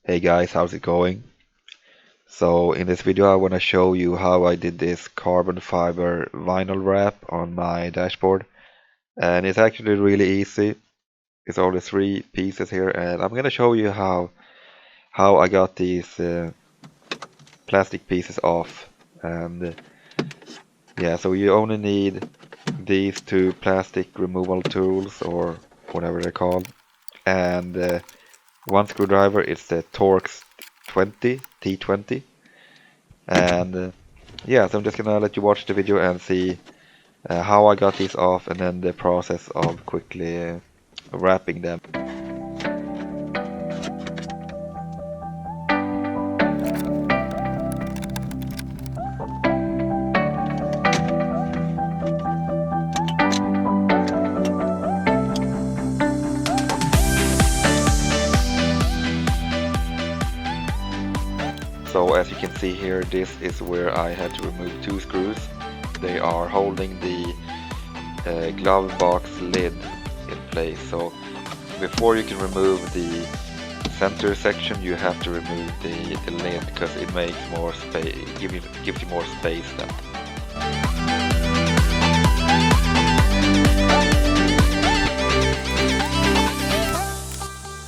Hey guys, how's it going? So in this video I want to show you how I did this carbon fiber vinyl wrap on my dashboard, and it's actually really easy. It's only three pieces here, and I'm going to show you how I got these plastic pieces off. And yeah, so you only need these two plastic removal tools, or whatever they're called, and one screwdriver. It's the Torx 20 T20. And yeah, so I'm just gonna let you watch the video and see how I got these off, and then the process of quickly wrapping them. So as you can see here, this is where I had to remove two screws. They are holding the glove box lid in place. So before you can remove the center section, you have to remove the lid, because it makes more space, gives you more space then.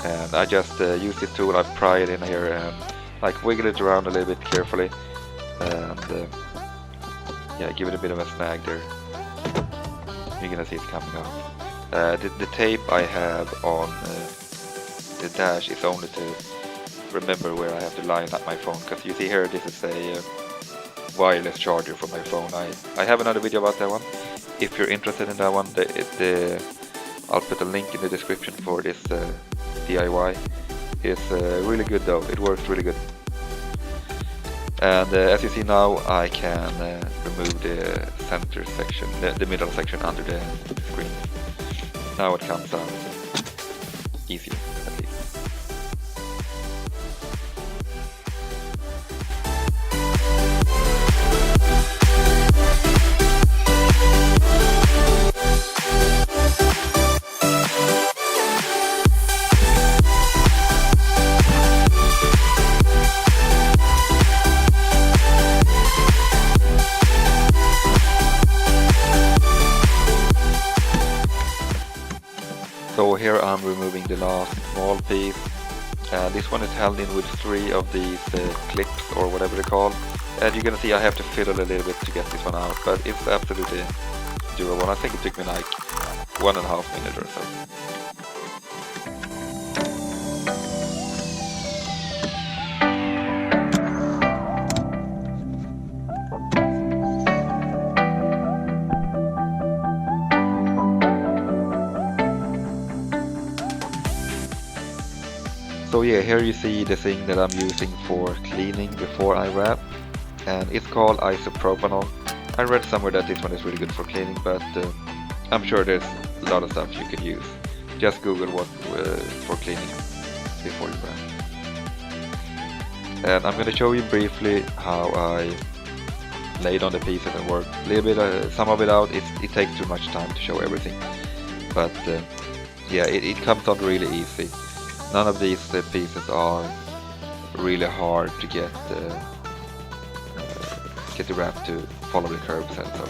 And I just use this tool. I pry it in here and like wiggle it around a little bit carefully, and yeah, give it a bit of a snag there. You're gonna see it's coming out. The tape I have on the dash is only to remember where I have to line up my phone, because you see here, this is a wireless charger for my phone. I have another video about that one. If you're interested in that one, I'll put a link in the description for this DIY. It's really good though, it works really good. And as you see now, I can remove the center section, the middle section under the screen. Now it comes out easier, at least. So here I'm removing the last small piece. This one is held in with three of these clips, or whatever they're called. And you're gonna see I have to fiddle a little bit to get this one out, but it's absolutely doable. I think it took me like 1.5 minutes or so. So yeah, here you see the thing that I'm using for cleaning before I wrap, and it's called isopropanol. I read somewhere that this one is really good for cleaning, but I'm sure there's a lot of stuff you could use. Just Google what for cleaning before you wrap. And I'm going to show you briefly how I laid on the pieces and worked a little bit, some of it out. It takes too much time to show everything, but yeah, it comes out really easy. None of these pieces are really hard to get the wrap to follow the curves and so.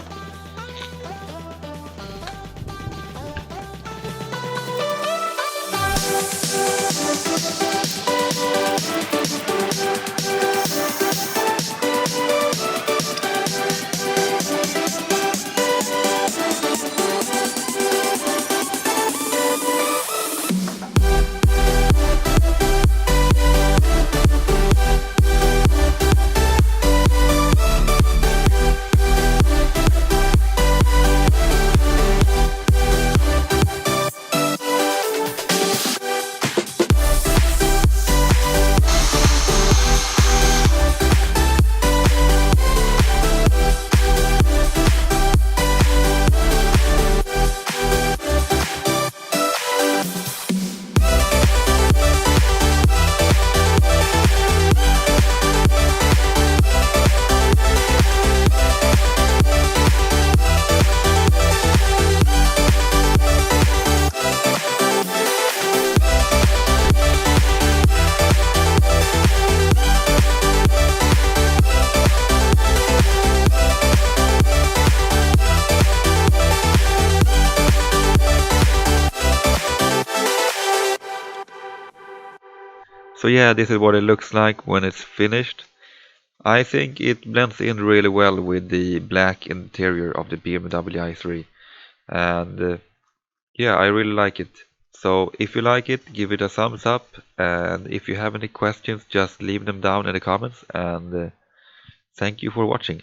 So yeah, this is what it looks like when it's finished. I think it blends in really well with the black interior of the BMW i3. And yeah, I really like it. So if you like it, give it a thumbs up. And if you have any questions, just leave them down in the comments. And thank you for watching.